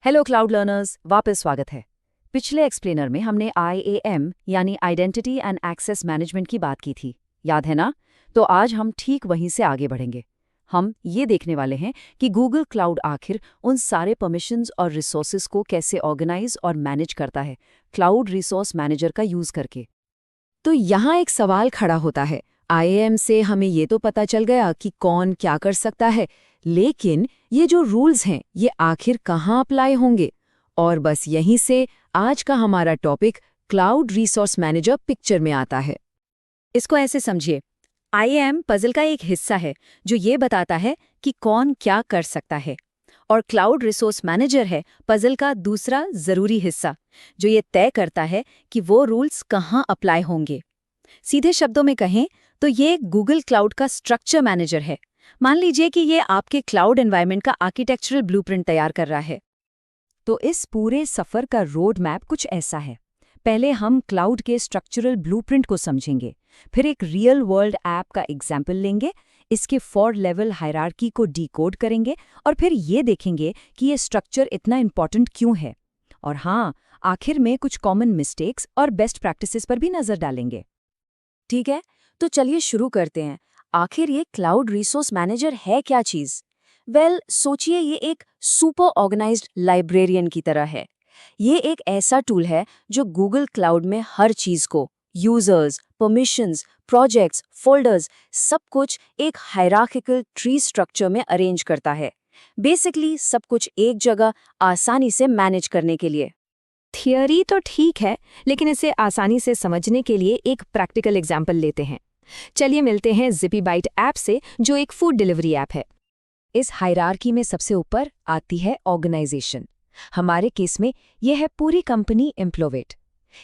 Hello cloud learners, वापस स्वागत है। पिछले एक्सप्लेनर में हमने IAM यानी आइडेंटिटी एंड एक्सेस मैनेजमेंट की बात की थी, याद है ना? तो आज हम ठीक वहीं से आगे बढ़ेंगे। हम ये देखने वाले हैं कि गूगल क्लाउड आखिर उन सारे परमिशंस और रिसोर्सेज को कैसे ऑर्गेनाइज और मैनेज करता है, क्लाउड रिसोर्स मैनेजर का यूज करके। तो यहाँ एक सवाल खड़ा होता है। IAM से हमें ये तो पता चल गया कि कौन क्या कर सकता है, लेकिन ये जो रूल्स हैं ये आखिर कहाँ अप्लाई होंगे? और बस यहीं से आज का हमारा topic cloud resource manager picture में आता है। इसको ऐसे समझिए, IAM पजल का एक हिस्सा है जो ये बताता है कि कौन क्या कर सकता है, और क्लाउड रिसोर्स मैनेजर है पजल का दूसरा जरूरी हिस्सा जो ये तय करता है कि वो रूल्स कहाँ अप्लाई होंगे। सीधे शब्दों में कहें तो ये गूगल क्लाउड का स्ट्रक्चर मैनेजर है। मान लीजिए कि ये आपके क्लाउड एनवायरनमेंट का आर्किटेक्चरल ब्लूप्रिंट तैयार कर रहा है। तो इस पूरे सफर का रोड मैप कुछ ऐसा है। पहले हम क्लाउड के स्ट्रक्चरल ब्लूप्रिंट को समझेंगे, फिर एक रियल वर्ल्ड ऐप का एग्जाम्पल लेंगे, इसके 4 लेवल हायरार्की को डिकोड करेंगे और फिर ये देखेंगे कि ये स्ट्रक्चर इतना इंपॉर्टेंट क्यों है। और हाँ, आखिर में कुछ कॉमन मिस्टेक्स और बेस्ट प्रैक्टिसेस पर भी नजर डालेंगे। ठीक है, तो चलिए शुरू करते हैं। आखिर ये क्लाउड रिसोर्स मैनेजर है क्या चीज? सोचिए, ये एक सुपर ऑर्गेनाइज्ड लाइब्रेरियन की तरह है। ये एक ऐसा टूल है जो गूगल क्लाउड में हर चीज को, यूजर्स, परमिशंस, प्रोजेक्ट्स, फोल्डर्स, सब कुछ एक हायरार्किकल ट्री स्ट्रक्चर में अरेंज करता है। बेसिकली सब कुछ एक जगह आसानी से मैनेज करने के लिए। थियरी तो ठीक है, लेकिन इसे आसानी से समझने के लिए एक प्रैक्टिकल एग्जाम्पल लेते हैं। चलिए मिलते हैं ZippyBite ऐप से, जो एक फूड डिलीवरी ऐप है। इस हायरार्की में सबसे ऊपर आती है ऑर्गेनाइजेशन। हमारे केस में यह है पूरी कंपनी एम्प्लोवेट।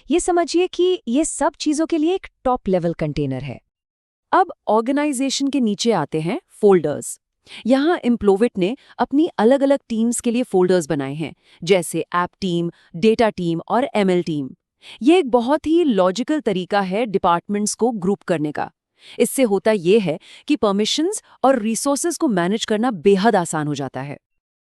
ये समझिए कि ये सब चीजों के लिए एक टॉप लेवल कंटेनर है। अब ऑर्गेनाइजेशन के नीचे आते हैं फोल्डर्स। यहाँ एम्प्लोवेट ने अपनी अलग अलग टीम्स के लिए फोल्डर्स बनाए हैं, जैसे ऐप टीम, डेटा टीम और ML टीम। ये एक बहुत ही लॉजिकल तरीका है डिपार्टमेंट्स को ग्रुप करने का। इससे होता ये है कि परमिशंस और रिसोर्सेज को मैनेज करना बेहद आसान हो जाता है।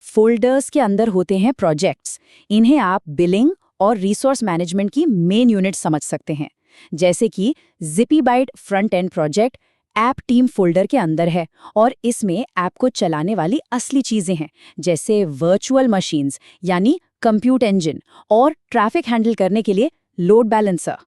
फोल्डर्स के अंदर होते हैं प्रोजेक्ट्स। इन्हें आप बिलिंग और रिसोर्स मैनेजमेंट की मेन यूनिट समझ सकते हैं। जैसे कि ZippyBite front end project app team folder के अंदर है, और इसमें ऐप को चलाने वाली असली चीजें हैं, जैसे वर्चुअल मशीन्स यानी कंप्यूट इंजन और ट्रैफिक हैंडल करने के लिए लोड बैलेंसर।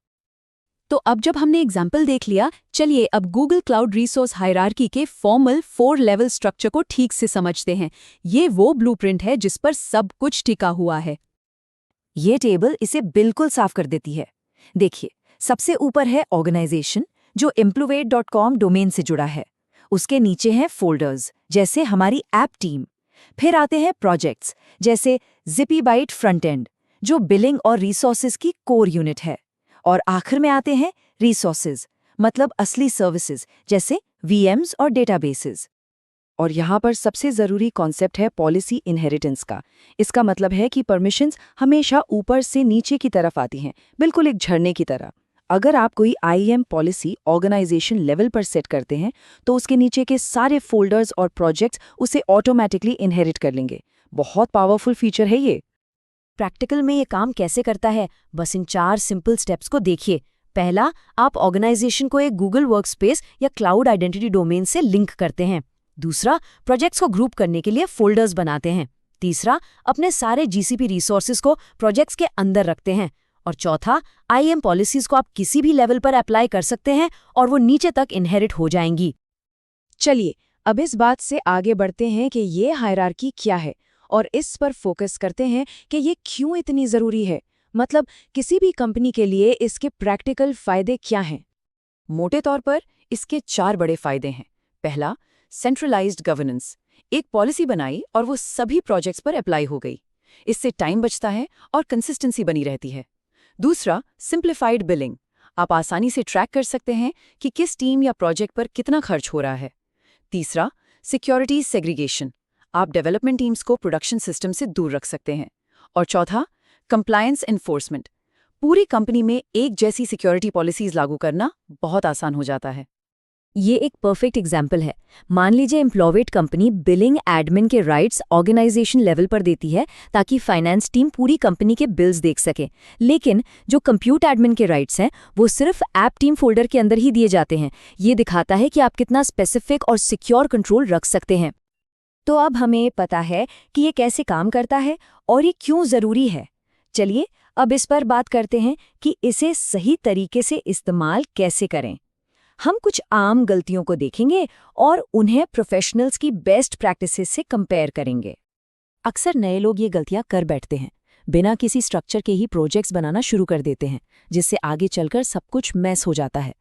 तो अब जब हमने एग्जाम्पल देख लिया, चलिए अब गूगल क्लाउड रिसोर्स हायरार्की के फॉर्मल 4 लेवल स्ट्रक्चर को ठीक से समझते हैं। ये वो ब्लूप्रिंट है जिस पर सब कुछ टिका हुआ है। ये टेबल इसे बिल्कुल साफ कर देती है। देखिए, सबसे ऊपर है ऑर्गेनाइजेशन, जो employee.com डोमेन से जुड़ा है। उसके नीचे हैं फोल्डर्स, जैसे हमारी ऐप टीम। फिर आते हैं प्रोजेक्ट्स, जैसे ZippyBite फ्रंट एंड, जो बिलिंग और रिसोर्सेज की कोर यूनिट है। और आखिर में आते हैं रिसोर्सेज, मतलब असली सर्विसेज, जैसे VMs और डेटाबेसेस। और यहाँ पर सबसे ज़रूरी कॉन्सेप्ट है पॉलिसी इनहेरिटेंस का। इसका मतलब है कि परमिशंस हमेशा ऊपर से नीचे की तरफ आती हैं, बिल्कुल एक झरने की तरह। अगर आप कोई IAM पॉलिसी ऑर्गेनाइजेशन लेवल पर सेट करते हैं, तो उसके नीचे के सारे फोल्डर्स और प्रोजेक्ट्स उसे ऑटोमेटिकली इनहेरिट कर लेंगे। बहुत पावरफुल फीचर है ये। प्रैक्टिकल में ये काम कैसे करता है, बस इन 4 सिंपल स्टेप्स को देखिए। पहला, आप ऑर्गेनाइजेशन को एक गूगल वर्कस्पेस या क्लाउड आइडेंटिटी डोमेन से लिंक करते हैं। दूसरा, प्रोजेक्ट्स को ग्रुप करने के लिए फोल्डर्स बनाते हैं। तीसरा, अपने सारे GCP रिसोर्सेज को प्रोजेक्ट्स के अंदर रखते हैं। और चौथा, IAM पॉलिसीज को आप किसी भी लेवल पर अप्लाई कर सकते हैं और वो नीचे तक इनहेरिट हो जाएंगी। चलिए अब इस बात से आगे बढ़ते हैं कि ये हायरार्की क्या है, और इस पर फोकस करते हैं कि ये क्यों इतनी ज़रूरी है। मतलब किसी भी कंपनी के लिए इसके प्रैक्टिकल फ़ायदे क्या हैं? मोटे तौर पर इसके 4 बड़े फ़ायदे हैं। पहला, सेंट्रलाइज्ड गवर्नेंस। एक पॉलिसी बनाई और वो सभी प्रोजेक्ट्स पर अप्लाई हो गई। इससे टाइम बचता है और कंसिस्टेंसी बनी रहती है। दूसरा, सिंप्लीफाइड बिलिंग। आप आसानी से ट्रैक कर सकते हैं कि किस टीम या प्रोजेक्ट पर कितना खर्च हो रहा है। तीसरा, सिक्योरिटी सेग्रीगेशन। आप डेवलपमेंट टीम्स को प्रोडक्शन सिस्टम से दूर रख सकते हैं। और चौथा, कंप्लायंस एनफोर्समेंट। पूरी कंपनी में एक जैसी सिक्योरिटी पॉलिसीज लागू करना बहुत आसान हो जाता है। ये एक परफेक्ट एग्जाम्पल है। मान लीजिए एम्प्लॉयड कंपनी बिलिंग एडमिन के राइट्स ऑर्गेनाइजेशन लेवल पर देती है ताकि फाइनेंस टीम पूरी कंपनी के बिल्स देख सके, लेकिन जो कंप्यूट एडमिन के राइट्स हैं वो सिर्फ ऐप टीम फोल्डर के अंदर ही दिए जाते हैं। ये दिखाता है कि आप कितना स्पेसिफिक और सिक्योर कंट्रोल रख सकते हैं। तो अब हमें पता है कि ये कैसे काम करता है और ये क्यों ज़रूरी है। चलिए अब इस पर बात करते हैं कि इसे सही तरीके से इस्तेमाल कैसे करें। हम कुछ आम गलतियों को देखेंगे और उन्हें प्रोफेशनल्स की बेस्ट प्रैक्टिसेस से कंपेयर करेंगे। अक्सर नए लोग ये गलतियां कर बैठते हैं, बिना किसी स्ट्रक्चर के ही प्रोजेक्ट्स बनाना शुरू कर देते हैं, जिससे आगे चलकर सब कुछ मैस हो जाता है।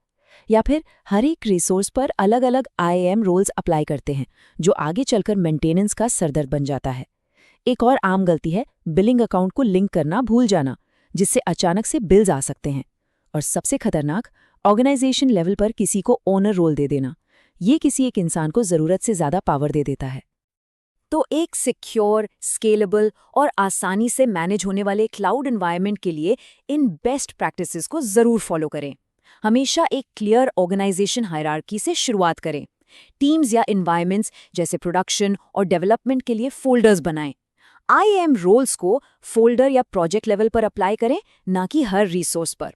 या फिर हर एक रिसोर्स पर अलग अलग IAM रोल्स अप्लाई करते हैं, जो आगे चलकर मेंटेनेंस का सरदर्द बन जाता है। एक और आम गलती है बिलिंग अकाउंट को लिंक करना भूल जाना, जिससे अचानक से बिल्स आ सकते हैं। और सबसे खतरनाक, ऑर्गेनाइजेशन लेवल पर किसी को ओनर रोल दे देना। ये किसी एक इंसान को ज़रूरत से ज़्यादा पावर दे देता है। तो एक सिक्योर, स्केलेबल और आसानी से मैनेज होने वाले क्लाउड एनवायरनमेंट के लिए इन बेस्ट प्रैक्टिसेस को ज़रूर फॉलो करें। हमेशा एक क्लियर ऑर्गेनाइजेशन हायरार्की से शुरुआत करें। टीम्स या एनवायरनमेंट्स जैसे प्रोडक्शन और डेवलपमेंट के लिए फोल्डर्स बनाएं। IAM रोल्स को फोल्डर या प्रोजेक्ट लेवल पर अप्लाई करें, ना कि हर रिसोर्स पर।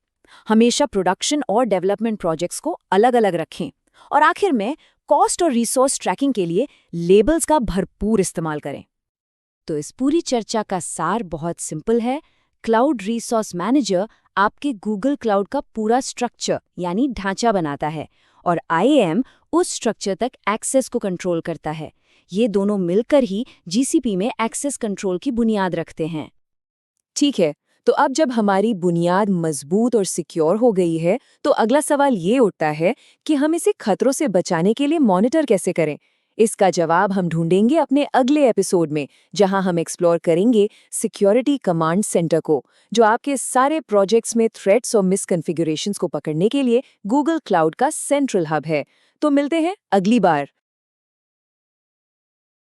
हमेशा प्रोडक्शन और डेवलपमेंट प्रोजेक्ट्स को अलग अलग रखें। और आखिर में कॉस्ट और रिसोर्स ट्रैकिंग के लिए लेबल्स का भरपूर इस्तेमाल करें। तो इस पूरी चर्चा का सार बहुत सिंपल है। क्लाउड रिसोर्स मैनेजर आपके गूगल क्लाउड का पूरा स्ट्रक्चर यानी ढांचा बनाता है, और IAM उस स्ट्रक्चर तक एक्सेस को कंट्रोल करता है। ये दोनों मिलकर ही GCP में एक्सेस कंट्रोल की बुनियाद रखते हैं। ठीक है, तो अब जब हमारी बुनियाद मजबूत और सिक्योर हो गई है, तो अगला सवाल ये उठता है कि हम इसे खतरों से बचाने के लिए मॉनिटर कैसे करें। इसका जवाब हम ढूंढेंगे अपने अगले एपिसोड में, जहां हम एक्सप्लोर करेंगे सिक्योरिटी कमांड सेंटर को, जो आपके सारे प्रोजेक्ट्स में थ्रेट्स और मिसकॉन्फ़िगरेशंस को पकड़ने के लिए गूगल क्लाउड का सेंट्रल हब है। तो मिलते हैं अगली बार।